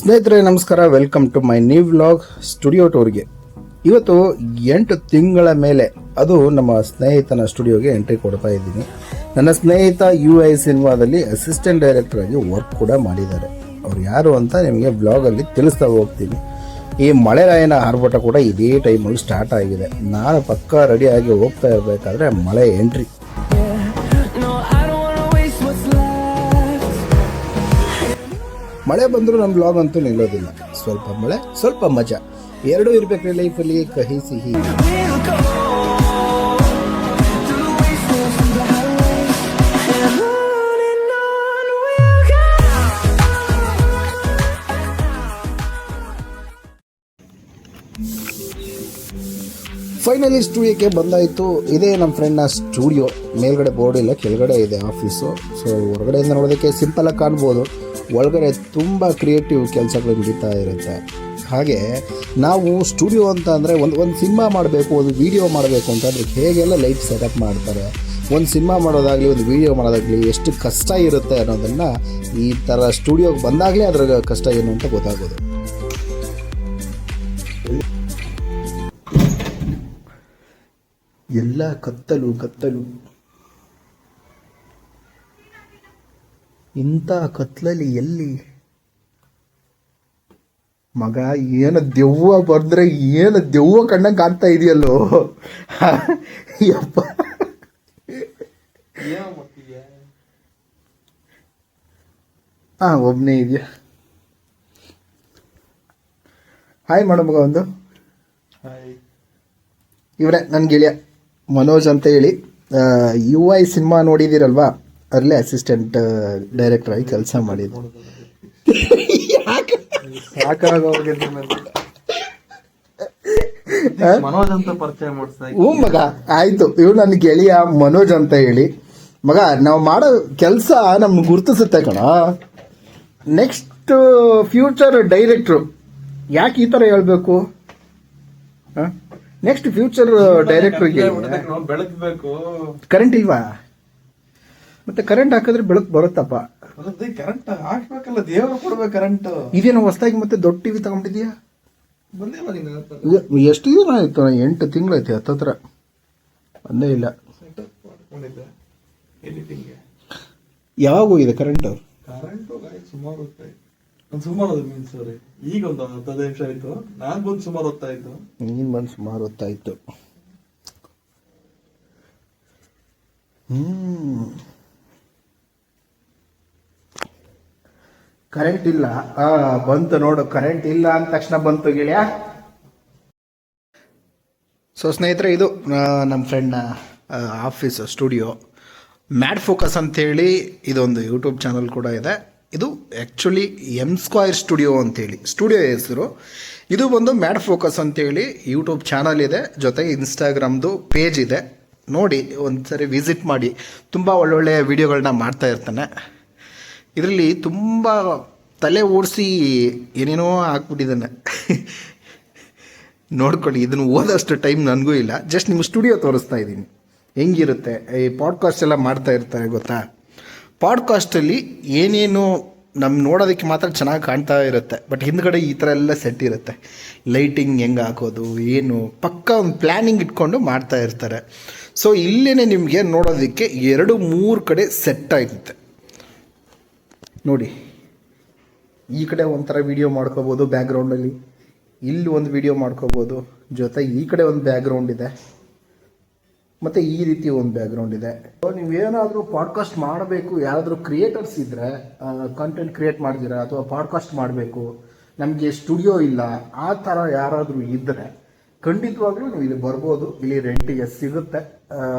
ಸ್ನೇಹಿತರೆ ನಮಸ್ಕಾರ, welcome to my new vlog studio ಟೂರ್ಗೆ. ಇವತ್ತು 8 ತಿಂಗಳ ಮೇಲೆ ಅದು ನಮ್ಮ ಸ್ನೇಹಿತನ ಸ್ಟುಡಿಯೋಗೆ ಎಂಟ್ರಿ ಕೊಡ್ತಾ ಇದ್ದೀನಿ. ನನ್ನ ಸ್ನೇಹಿತ UI ಸಿನಿಮಾದಲ್ಲಿ ಅಸಿಸ್ಟೆಂಟ್ ಡೈರೆಕ್ಟರ್ ಆಗಿ ವರ್ಕ್ ಕೂಡ ಮಾಡಿದ್ದಾರೆ. ಅವ್ರು ಯಾರು ಅಂತ ನಿಮಗೆ ವ್ಲಾಗಲ್ಲಿ ತಿಳಿಸ್ತಾ ಹೋಗ್ತೀನಿ. ಈ ಮಳೆರಾಯನ ಆರ್ಭಟ ಕೂಡ ಇದೇ ಟೈಮಲ್ಲಿ ಸ್ಟಾರ್ಟ್ ಆಗಿದೆ. ನಾನು ಪಕ್ಕ ರೆಡಿಯಾಗಿ ಹೋಗ್ತಾ ಇರಬೇಕಾದ್ರೆ ಮಳೆ ಎಂಟ್ರಿ. ಮಳೆ ಬಂದರೂ ನಮ್ಮ ಬ್ಲಾಗ್ ಅಂತೂ ನಿಲ್ಲೋದಿಲ್ಲ. ಸ್ವಲ್ಪ ಮಳೆ ಸ್ವಲ್ಪ ಮಜಾ ಎರಡೂ ಇರಬೇಕ್ರಿ ಲೈಫಲ್ಲಿ, ಕಹಿ ಸಿಹಿ. ಫೈನಲಿ ಸ್ಟುಡಿಯೋಕ್ಕೆ ಬಂದಾಯಿತು. ಇದೇ ನಮ್ಮ ಫ್ರೆಂಡ್ನ ಸ್ಟುಡಿಯೋ. ಮೇಲ್ಗಡೆ ಬೋರ್ಡ್ ಇಲ್ಲ, ಕೆಳಗಡೆ ಇದೆ ಆಫೀಸು. ಸೊ ಹೊರಗಡೆಯಿಂದ ನೋಡೋದಕ್ಕೆ ಸಿಂಪಲಾಗಿ ಕಾಣ್ಬೋದು, ಒಳಗಡೆ ತುಂಬ ಕ್ರಿಯೇಟಿವ್ ಕೆಲಸಗಳು ನಡೀತಾ ಇರುತ್ತೆ. ಹಾಗೆ ನಾವು ಸ್ಟುಡಿಯೋ ಅಂತ ಅಂದರೆ ಒಂದು ಸಿನಿಮಾ ಮಾಡಬೇಕು, ಒಂದು ವೀಡಿಯೋ ಮಾಡಬೇಕು ಅಂತಂದರೆ ಹೇಗೆಲ್ಲ ಲೈಟ್ ಸೆಟಪ್ ಮಾಡ್ತಾರೆ, ಒಂದು ಸಿನಿಮಾ ಮಾಡೋದಾಗಲಿ ಒಂದು ವೀಡಿಯೋ ಮಾಡೋದಾಗಲಿ ಎಷ್ಟು ಕಷ್ಟ ಇರುತ್ತೆ ಅನ್ನೋದನ್ನು ಈ ಥರ ಸ್ಟುಡಿಯೋಗೆ ಬಂದಾಗಲೇ ಅದರ ಕಷ್ಟ ಏನು ಅಂತ ಗೊತ್ತಾಗೋದು. ಎಲ್ಲ ಕತ್ತಲು ಇಂಥ ಕತ್ಲಲ್ಲಿ ಎಲ್ಲಿ ಮಗ, ಏನು ದೆವ್ವ ಬಂದ್ರೆ ಏನು ದೆವ್ವ ಕಣ್ಣಂಗೆ ಕಾಣ್ತಾ ಇದೆಯಲ್ಲೋ ಯಪ್ಪ. ಒಬ್ಬನೇ ಇದೆಯಾ? ಹಾಯ್ ಮಾಡು ಮಗ. ಒಂದು ಇವರೇ ನನ್ನ ಗೆಳೆಯ ಮನೋಜ್ ಅಂತ ಹೇಳಿ. UI ಸಿನಿಮಾ ನೋಡಿದ್ದೀರಲ್ವಾ, ಅಲ್ಲೇ ಅಸಿಸ್ಟೆಂಟ್ ಡೈರೆಕ್ಟರ್ ಆಗಿ ಕೆಲಸ ಮಾಡಿದ್ದು. ಮನೋಜ್ ಅಂತ ಪರಿಚಯ ಮಾಡಿಸ್ತಾ. ಮಗ ಆಯ್ತು, ಇವ್ರು ನನ್ನ ಗೆಳೆಯ ಮನೋಜ್ ಅಂತ ಹೇಳಿ. ಮಗ ನಾವು ಮಾಡೋ ಕೆಲಸ ನಮ್ಗೆ ಗುರ್ತಿಸುತ್ತೆ ಕಣ. Next future director. ಯಾಕೆ ಈ ಥರ ಹೇಳ್ಬೇಕು? ನೆಕ್ಸ್ಟ್ ಫ್ಯೂಚರ್ ಡೈರೆಕ್ಟರ್ಗೆ ಬೆಳಗ್ಬೇಕು. ಕರೆಂಟ್ ಇಲ್ವಾ? ಮತ್ತೆ ಕರೆಂಟ್ ಹಾಕಿದ್ರೆ ಬೆಳಕು ಬರುತ್ತಪ್ಪ. ಕರೆಂಟ್ ಹಾಕ್ಬೇಕಲ್ಲ, ದೇವರು ಕೊಡ್ಬೇಕು ಕರೆಂಟ್. ಇದೇನೋ ಹೊಸದಾಗಿ ಮತ್ತೆ ದೊಡ್ಡ ಟಿವಿ ತಗೊಂಡಿದ್ಯಾ? ಎಷ್ಟು ದಿನ ಆಯ್ತು? 8 ತಿಂಗಳೈತೆ ಹತ್ತತ್ರ. ಬಂದೇ ಇಲ್ಲ. ಯಾವಾಗ ಹೋಗಿದೆ ಕರೆಂಟ್? ಸುಮಾರು ಮೀನ್ಸ್ ಈಗ ಒಂದು 15 ನಿಮಿಷ ಆಯ್ತು. ನಾನ್ ಬಂದು ಸುಮಾರು ಹೊತ್ತಾಯ್ತು. ನೀನ್ ಬಂದು ಸುಮಾರು ಹೊತ್ತಾಯ್ತು. ಕರೆಂಟ್ ಇಲ್ಲ. ಬಂತು ನೋಡು, ಕರೆಂಟ್ ಇಲ್ಲ ಅಂದ ತಕ್ಷಣ ಬಂತು ಗೆಳೆಯ. ಸೊ ಸ್ನೇಹಿತರೆ, ಇದು ನಮ್ಮ ಫ್ರೆಂಡ್ನ ಆಫೀಸ್ ಸ್ಟುಡಿಯೋ. ಮ್ಯಾಡ್ ಫೋಕಸ್ ಅಂತೇಳಿ ಇದೊಂದು ಯೂಟ್ಯೂಬ್ ಚಾನಲ್ ಕೂಡ ಇದೆ. ಇದು ಆ್ಯಕ್ಚುಲಿ M Square ಸ್ಟುಡಿಯೋ ಅಂತೇಳಿ ಸ್ಟುಡಿಯೋ ಹೆಸರು. ಇದು ಬಂದು ಮ್ಯಾಡ್ ಫೋಕಸ್ ಅಂತೇಳಿ ಯೂಟ್ಯೂಬ್ ಚಾನಲ್ ಇದೆ, ಜೊತೆಗೆ ಇನ್ಸ್ಟಾಗ್ರಾಮ್ದು ಪೇಜ್ ಇದೆ. ನೋಡಿ ಒಂದು ಸರಿ ವಿಸಿಟ್ ಮಾಡಿ. ತುಂಬ ಒಳ್ಳೊಳ್ಳೆ ವಿಡಿಯೋಗಳನ್ನ ಮಾಡ್ತಾ ಇರ್ತಾನೆ. ಇದರಲ್ಲಿ ತುಂಬ ತಲೆ ಓಡಿಸಿ ಏನೇನೋ ಹಾಕ್ಬಿಟ್ಟಿದ್ದಾನೆ. ನೋಡ್ಕೊಳ್ಳಿ, ಇದನ್ನು ಓದೋಷ್ಟು ಟೈಮ್ ನನಗೂ ಇಲ್ಲ. ಜಸ್ಟ್ ನಿಮ್ಮ ಸ್ಟುಡಿಯೋ ತೋರಿಸ್ತಾ ಇದ್ದೀನಿ ಹೆಂಗಿರುತ್ತೆ. ಈ ಪಾಡ್ಕಾಸ್ಟ್ ಎಲ್ಲ ಮಾಡ್ತಾ ಇರ್ತಾರೆ ಗೊತ್ತಾ. ಪಾಡ್ಕಾಸ್ಟಲ್ಲಿ ಏನೇನು ನೋಡೋದಕ್ಕೆ ಮಾತ್ರ ಚೆನ್ನಾಗಿ ಕಾಣ್ತಾ ಇರುತ್ತೆ, ಬಟ್ ಹಿಂದ್ಗಡೆ ಈ ಥರ ಎಲ್ಲ ಸೆಟ್ ಇರುತ್ತೆ. ಲೈಟಿಂಗ್ ಹೆಂಗೆ ಹಾಕೋದು ಏನು ಪಕ್ಕ ಒಂದು ಪ್ಲ್ಯಾನಿಂಗ್ ಇಟ್ಕೊಂಡು ಮಾಡ್ತಾ ಇರ್ತಾರೆ. ಸೊ ಇಲ್ಲೇ ನಿಮಗೆ ನೋಡೋದಕ್ಕೆ 2-3 ಕಡೆ ಸೆಟ್ ಆಗುತ್ತೆ ನೋಡಿ. ಈ ಕಡೆ ಒಂಥರ ವೀಡಿಯೋ ಮಾಡ್ಕೋಬೋದು ಬ್ಯಾಕ್ಗ್ರೌಂಡಲ್ಲಿ, ಇಲ್ಲಿ ಒಂದು ವೀಡಿಯೋ ಮಾಡ್ಕೋಬೋದು, ಜೊತೆ ಈ ಕಡೆ ಒಂದು ಬ್ಯಾಕ್ಗ್ರೌಂಡ್ ಇದೆ, ಮತ್ತು ಈ ರೀತಿ ಒಂದು ಬ್ಯಾಕ್ಗ್ರೌಂಡ್ ಇದೆ. ನೀವೇನಾದರೂ ಪಾಡ್ಕಾಸ್ಟ್ ಮಾಡಬೇಕು, ಯಾರಾದರೂ ಕ್ರಿಯೇಟರ್ಸ್ ಇದ್ದರೆ, ಕಂಟೆಂಟ್ ಕ್ರಿಯೇಟ್ ಮಾಡಿದ್ದೀರಾ ಅಥವಾ ಪಾಡ್ಕಾಸ್ಟ್ ಮಾಡಬೇಕು, ನಮಗೆ ಸ್ಟುಡಿಯೋ ಇಲ್ಲ, ಆ ಥರ ಯಾರಾದರೂ ಇದ್ದರೆ ಖಂಡಿತವಾಗ್ಲೂ ನೀವು ಇಲ್ಲಿ ಬರ್ಬೋದು. ಇಲ್ಲಿ ರೆಂಟಿಗೆ ಸಿಗುತ್ತೆ.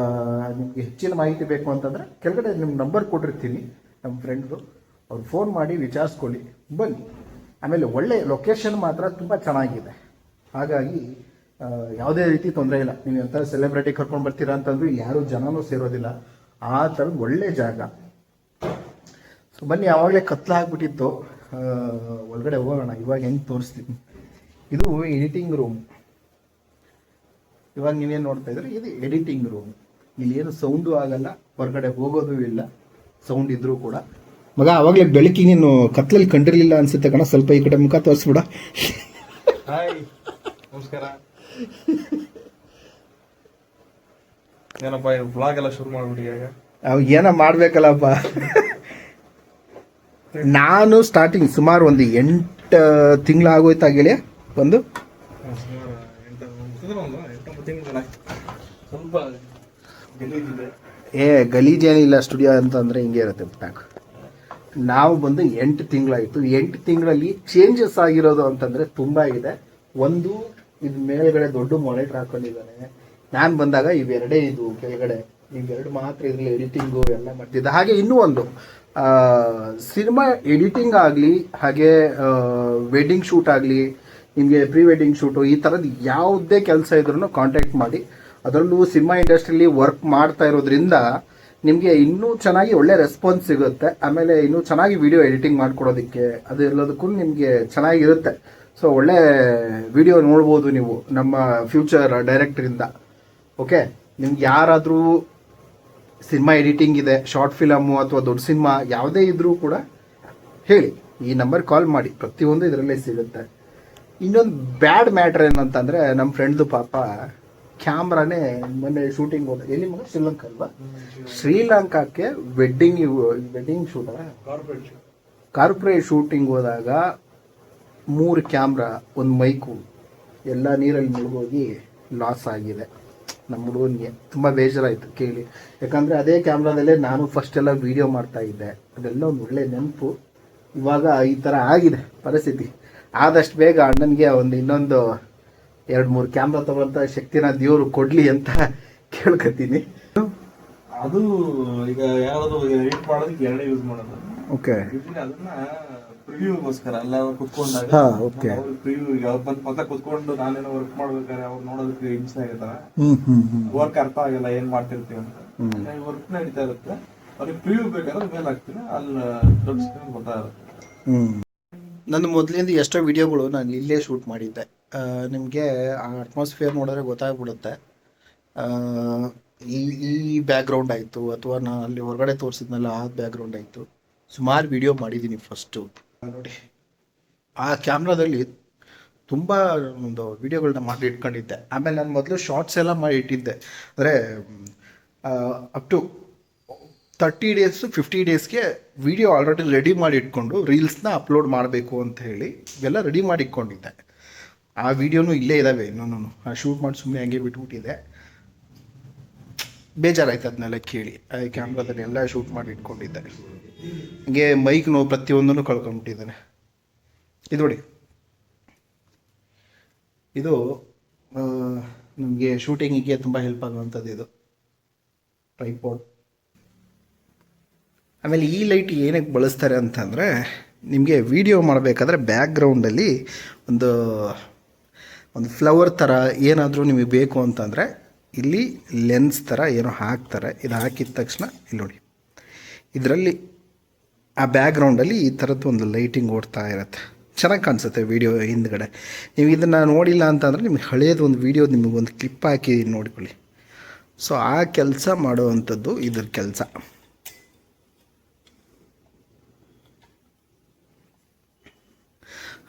ನಿಮಗೆ ಹೆಚ್ಚಿನ ಮಾಹಿತಿ ಬೇಕು ಅಂತಂದರೆ ಕೆಳಗಡೆ ನಿಮ್ಮ ನಂಬರ್ ಕೊಟ್ಟಿರ್ತೀನಿ ನಮ್ಮ ಫ್ರೆಂಡ್ದು, ಅವ್ರು ಫೋನ್ ಮಾಡಿ ವಿಚಾರಿಸ್ಕೊಳ್ಳಿ, ಬನ್ನಿ. ಆಮೇಲೆ ಒಳ್ಳೆ ಲೊಕೇಶನ್ ಮಾತ್ರ ತುಂಬ ಚೆನ್ನಾಗಿದೆ. ಹಾಗಾಗಿ ಯಾವುದೇ ರೀತಿ ತೊಂದರೆ ಇಲ್ಲ. ನೀವು ಎಂಥ ಸೆಲೆಬ್ರಿಟಿ ಕರ್ಕೊಂಡು ಬರ್ತೀರಾ ಅಂತಂದ್ರೂ ಯಾರೂ ಜನನೂ ಸೇರೋದಿಲ್ಲ. ಆ ಥರದ್ದು ಒಳ್ಳೆ ಜಾಗ. ಸೊ ಬನ್ನಿ, ಆವಾಗಲೇ ಕತ್ಲಾಗ್ಬಿಟ್ಟಿತ್ತು. ಒಳಗಡೆ ಹೋಗೋಣ. ಇವಾಗ ಹೆಂಗೆ ತೋರಿಸ್ತೀನಿ. ಇದು ಎಡಿಟಿಂಗ್ ರೂಮ್. ಇವಾಗ ನೀವೇನು ನೋಡ್ತಾ ಇದ್ರೆ ಇದು ಎಡಿಟಿಂಗ್ ರೂಮ್. ಇಲ್ಲಿ ಏನು ಸೌಂಡು ಆಗಲ್ಲ, ಹೊರಗಡೆ ಹೋಗೋದು ಇಲ್ಲ. ಸೌಂಡ್ ಇದ್ರೂ ಕೂಡ ಮಗ ಅವಾಗಲೇ ಬೆಳಕಿಗೆ ನೀನು ಕತ್ಲಲ್ಲಿ ಕಂಡಿರಲಿಲ್ಲ ಅನ್ಸುತ್ತೆ ಕಣ. ಸ್ವಲ್ಪ ಈ ಕಡೆ ಮುಖ ತೋರಿಸ್ಬಿಡ. ಹಾಯ್ ನಮಸ್ಕಾರ. ಏನಪ್ಪ ಬ್ಲಾಗ್ ಎಲ್ಲ ಶುರು ಮಾಡ್ಬಿಡಿ ಈಗ. ಅವಾಗ ಏನೋ ಮಾಡ್ಬೇಕಲ್ಲಪ್ಪ. ನಾನು ಸ್ಟಾರ್ಟಿಂಗ್ ಸುಮಾರು ಒಂದು 8 ತಿಂಗಳಾಗೋಯ್ತು ಗೆಳೆಯ. ಒಂದು ಸುಮಾರು 8-9 ತಿಂಗಳು ಸ್ವಲ್ಪ ಗಲೀಜಿದೆ. ಗಲೀಜೇನಿಲ್ಲ ಸ್ಟುಡಿಯೋ ಅಂತಂದರೆ ಹಿಂಗೆ ಇರುತ್ತೆ ಬ್ಯಾಕ್. ನಾವು ಬಂದು 8 ತಿಂಗಳಾಯಿತು. 8 ತಿಂಗಳಲ್ಲಿ ಚೇಂಜಸ್ ಆಗಿರೋದು ಅಂತಂದರೆ ತುಂಬ ಇದೆ. ಒಂದು, ಇದು ಮೇಲ್ಗಡೆ ದೊಡ್ಡ ಮಾನಿಟರ್ ಹಾಕೊಂಡಿದ್ದಾನೆ. ನಾನು ಬಂದಾಗ ಇವೆರಡೇ ಇದು ಕೆಳಗಡೆ, ಇವೆರಡು ಮಾತ್ರ ಇದರಲ್ಲಿ ಎಡಿಟಿಂಗು ಎಲ್ಲ ಮಾಡ್ತಿದ್ದೆ. ಹಾಗೆ ಇನ್ನೂ ಒಂದು ಸಿನಿಮಾ ಎಡಿಟಿಂಗ್ ಆಗಲಿ, ಹಾಗೆ ವೆಡ್ಡಿಂಗ್ ಶೂಟ್ ಆಗಲಿ, ನಿಮಗೆ ಪ್ರೀ ವೆಡ್ಡಿಂಗ್ ಶೂಟು, ಈ ಥರದ್ದು ಯಾವುದೇ ಕೆಲಸ ಇದ್ರೂ ಕಾಂಟ್ಯಾಕ್ಟ್ ಮಾಡಿ. ಅದರಲ್ಲೂ ಸಿನಿಮಾ ಇಂಡಸ್ಟ್ರಿಯಲ್ಲಿ ವರ್ಕ್ ಮಾಡ್ತಾ ಇರೋದ್ರಿಂದ ನಿಮಗೆ ಇನ್ನೂ ಚೆನ್ನಾಗಿ ಒಳ್ಳೆ ರೆಸ್ಪಾನ್ಸ್ ಸಿಗುತ್ತೆ. ಆಮೇಲೆ ಇನ್ನೂ ಚೆನ್ನಾಗಿ ವಿಡಿಯೋ ಎಡಿಟಿಂಗ್ ಮಾಡ್ಕೊಡೋದಕ್ಕೆ ಅದು ಎಲ್ಲದಕ್ಕೂ ನಿಮಗೆ ಚೆನ್ನಾಗಿರುತ್ತೆ. ಸೊ ಒಳ್ಳೆ ವಿಡಿಯೋ ನೋಡ್ಬೋದು ನೀವು ನಮ್ಮ ಫ್ಯೂಚರ್ ಡೈರೆಕ್ಟರಿಂದ. ಓಕೆ, ನಿಮ್ಗೆ ಯಾರಾದರೂ ಸಿನಿಮಾ ಎಡಿಟಿಂಗ್ ಇದೆ, ಶಾರ್ಟ್ ಫಿಲಮು ಅಥವಾ ದೊಡ್ಡ ಸಿನಿಮಾ ಯಾವುದೇ ಇದ್ರೂ ಕೂಡ ಹೇಳಿ, ಈ ನಂಬರ್ ಕಾಲ್ ಮಾಡಿ, ಪ್ರತಿಯೊಂದು ಇದರಲ್ಲೇ ಸಿಗುತ್ತೆ. ಇನ್ನೊಂದು ಬ್ಯಾಡ್ ಮ್ಯಾಟ್ರ್ ಏನಂತಂದರೆ, ನಮ್ಮ ಫ್ರೆಂಡ್ದು ಪಾಪ ಕ್ಯಾಮ್ರಾನೇ ಮೊನ್ನೆ ಶೂಟಿಂಗ್ ಹೋದ, ಎಲ್ಲಿ ಮಗ ಶ್ರೀಲಂಕಾ ಅಲ್ವಾ, ಶ್ರೀಲಂಕಾಕ್ಕೆ ವೆಡ್ಡಿಂಗ್ ಶೂಟ ಕಾರ್ಪೊರೇಟ್ ಶೂಟಿಂಗ್ ಹೋದಾಗ 3 ಕ್ಯಾಮ್ರಾ, ಒಂದು ಮೈಕು ಎಲ್ಲ ನೀರಲ್ಲಿ ಮುಳುಗೋಗಿ ಲಾಸ್ ಆಗಿದೆ. ನಮ್ಮ ಹುಡುಗನಿಗೆ ತುಂಬ ಬೇಜಾರಾಯಿತು ಕೇಳಿ. ಯಾಕಂದರೆ ಅದೇ ಕ್ಯಾಮ್ರಾದಲ್ಲೇ ನಾನು ಫಸ್ಟ್ ಎಲ್ಲ ವೀಡಿಯೋ ಮಾಡ್ತಾಯಿದ್ದೆ. ಅದೆಲ್ಲ ಒಂದು ಒಳ್ಳೆ ನೆನಪು. ಇವಾಗ ಈ ಥರ ಆಗಿದೆ ಪರಿಸ್ಥಿತಿ. ಆದಷ್ಟು ಬೇಗ ಅಣ್ಣನಿಗೆ ಇನ್ನೊಂದು 2-3 ಕ್ಯಾಮ್ರಾ ತಗೊಳ್ಳೋಂಥ ಶಕ್ತಿನ ದೇವರು ಕೊಡಲಿ ಅಂತ ಕೇಳ್ಕೊತೀನಿ. ಅದು ಈಗ ಯಾರಾದ್ರು ಎಡಿಟ್ ಮಾಡೋದಕ್ಕೆ ಎರಡೇ ಯೂಸ್ ಮಾಡೋದು. ಓಕೆ, ಅದನ್ನ ಪ್ರಿವ್ಯೂಗೋಸ್ಕರ ಎಲ್ಲ ಕುತ್ಕೊಂಡಾಗ ಪ್ರಿವ್ಯೂ ಈಗ ಅವ್ರು ಬಂದು ಪಕ್ಕ ಕುತ್ಕೊಂಡು ನಾನೇನೋ ವರ್ಕ್ ಮಾಡ್ಬೇಕಾದ್ರೆ ಅವ್ರು ನೋಡೋದಕ್ಕೆ ಹಿಂಸೆ ಆಗಿರ್ತಾರೆ. ವರ್ಕ್ ಅರ್ಥ ಆಗಲ್ಲ ಏನ್ ಮಾಡ್ತಿರ್ತೀವಿ ಅಂತ. ವರ್ಕ್ ನಡೀತಾ ಇರುತ್ತೆ, ಅವ್ರಿಗೆ ಪ್ರಿವ್ಯೂ ಬೇಕಾದ್ರೆ ಮೇಲ್ ಹಾಕ್ತೀನಿ, ಅಲ್ಲಿ ದೊಡ್ಡ ಸ್ಕ್ರೀನ್ ಗೊತ್ತಾಗುತ್ತೆ. ನನ್ನ ಮೊದಲಿಂದ ಎಷ್ಟೋ ವಿಡಿಯೋಗಳು ನಾನು ಇಲ್ಲೇ ಶೂಟ್ ಮಾಡಿದ್ದೆ. ನಿಮಗೆ ಆ ಅಟ್ಮಾಸ್ಫಿಯರ್ ನೋಡಿದ್ರೆ ಗೊತ್ತಾಗ್ಬಿಡುತ್ತೆ. ಈ ಬ್ಯಾಕ್ಗ್ರೌಂಡ್ ಆಯಿತು, ಅಥವಾ ನಾನು ಅಲ್ಲಿ ಹೊರಗಡೆ ತೋರಿಸಿದ್ನಲ್ಲ ಆ ಬ್ಯಾಕ್ಗ್ರೌಂಡ್ ಆಯಿತು. ಸುಮಾರು ವಿಡಿಯೋ ಮಾಡಿದ್ದೀನಿ. ಫಸ್ಟು ನೋಡಿ, ಆ ಕ್ಯಾಮ್ರಾದಲ್ಲಿ ತುಂಬ ಒಂದು ವಿಡಿಯೋಗಳನ್ನ ಮಾಡಿ ಇಟ್ಕೊಂಡಿದ್ದೆ. ಆಮೇಲೆ ನಾನು ಮೊದಲು ಶಾರ್ಟ್ಸ್ ಎಲ್ಲ ಮಾಡಿ ಇಟ್ಟಿದ್ದೆ. ಅಂದರೆ ಅಪ್ ಟು 30 days 50 daysಗೆ ವಿಡಿಯೋ ಆಲ್ರೆಡಿ ರೆಡಿ ಮಾಡಿ ಇಟ್ಕೊಂಡು ರೀಲ್ಸ್ನ ಅಪ್ಲೋಡ್ ಮಾಡಬೇಕು ಅಂತ ಹೇಳಿ ಇವೆಲ್ಲ ರೆಡಿ ಮಾಡಿ ಇಟ್ಕೊಂಡಿದ್ದೆ. ಆ ವಿಡಿಯೋನೂ ಇಲ್ಲೇ ಇದ್ದಾವೆ. ಇನ್ನೂ ಆ ಶೂಟ್ ಮಾಡಿ ಸುಮ್ಮನೆ ಹಂಗೆ ಬಿಟ್ಬಿಟ್ಟಿದ್ದೆ. ಬೇಜಾರಾಯ್ತು ಅದನ್ನೆಲ್ಲ ಕೇಳಿ. ಆ ಕ್ಯಾಮ್ರಾದಲ್ಲಿ ಎಲ್ಲ ಶೂಟ್ ಮಾಡಿ ಇಟ್ಕೊಂಡಿದ್ದೆ. ಹಂಗೆ ಮೈಕ್ನು ಪ್ರತಿಯೊಂದನ್ನು ಕಳ್ಕೊಂಡ್ಬಿಟ್ಟಿದ್ದಾನೆ. ಇದು ನೋಡಿ, ಇದು ನಮಗೆ ಶೂಟಿಂಗಿಗೆ ತುಂಬ ಹೆಲ್ಪ್ ಆಗುವಂಥದ್ದು. ಇದು ಟ್ರೈಪಾಡ್. ಆಮೇಲೆ ಈ ಲೈಟ್ ಏನಕ್ಕೆ ಬಳಸ್ತಾರೆ ಅಂತಂದರೆ, ನಿಮಗೆ ವಿಡಿಯೋ ಮಾಡಬೇಕಾದ್ರೆ ಬ್ಯಾಕ್ಗ್ರೌಂಡಲ್ಲಿ ಒಂದು ಫ್ಲವರ್ ಥರ ಏನಾದರೂ ನಿಮಗೆ ಬೇಕು ಅಂತಂದರೆ ಇಲ್ಲಿ ಲೆನ್ಸ್ ಥರ ಏನೋ ಹಾಕ್ತಾರೆ. ಇದು ಹಾಕಿದ ತಕ್ಷಣ ಇಲ್ಲಿ ನೋಡಿ, ಇದರಲ್ಲಿ ಆ ಬ್ಯಾಕ್ಗ್ರೌಂಡಲ್ಲಿ ಈ ಥರದ್ದು ಒಂದು ಲೈಟಿಂಗ್ ಓಡ್ತಾ ಇರುತ್ತೆ. ಚೆನ್ನಾಗಿ ಕಾಣಿಸುತ್ತೆ ವಿಡಿಯೋ ಹಿಂದ್ಗಡೆ. ನೀವು ಇದನ್ನು ನೋಡಿಲ್ಲ ಅಂತಂದರೆ ನಿಮಗೆ ಹಳೆಯದು ಒಂದು ವಿಡಿಯೋ ನಿಮಗೊಂದು ಕ್ಲಿಪ್ ಹಾಕಿ ನೋಡಿಕೊಳ್ಳಿ. ಸೊ ಆ ಕೆಲಸ ಮಾಡುವಂಥದ್ದು ಇದ್ರ ಕೆಲಸ.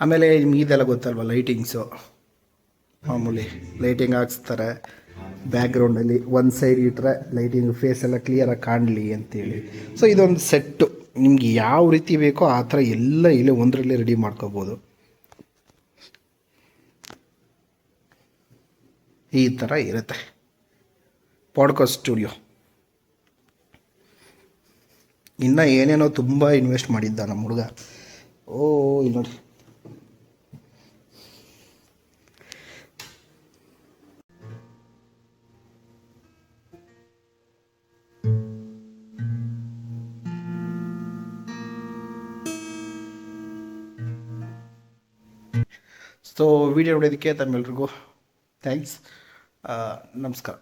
ಆಮೇಲೆ ನಿಮ್ಗೆ ಇದೆಲ್ಲ ಗೊತ್ತಲ್ವ, ಲೈಟಿಂಗ್ಸು ಮಾಮೂಲಿ ಲೈಟಿಂಗ್ ಹಾಕ್ಸ್ತಾರೆ ಬ್ಯಾಕ್ಗ್ರೌಂಡಲ್ಲಿ. ಒಂದು ಸೈಡ್ ಇಟ್ಟರೆ ಲೈಟಿಂಗ್ ಫೇಸ್ ಎಲ್ಲ ಕ್ಲಿಯರಾಗಿ ಕಾಣಲಿ ಅಂತೇಳಿ. ಸೊ ಇದೊಂದು ಸೆಟ್ಟು, ನಿಮ್ಗೆ ಯಾವ ರೀತಿ ಬೇಕೋ ಆ ಥರ ಎಲ್ಲ ಇಲ್ಲೇ ಒಂದರಲ್ಲೇ ರೆಡಿ ಮಾಡ್ಕೋಬೋದು. ಈ ಥರ ಇರುತ್ತೆ ಪಾಡ್ಕಾಸ್ಟ್ ಸ್ಟುಡಿಯೋ. ಇನ್ನು ಏನೇನೋ ತುಂಬ ಇನ್ವೆಸ್ಟ್ ಮಾಡಿದ್ದ ನಮ್ಮ ಹುಡುಗ. ಇಲ್ಲಿ ನೋಡಿ, ಸೊ ವಿಡಿಯೋ ನೋಡೋದಕ್ಕೆ ತಮ್ಮೆಲ್ರಿಗೂ ಥ್ಯಾಂಕ್ಸ್. ನಮಸ್ಕಾರ.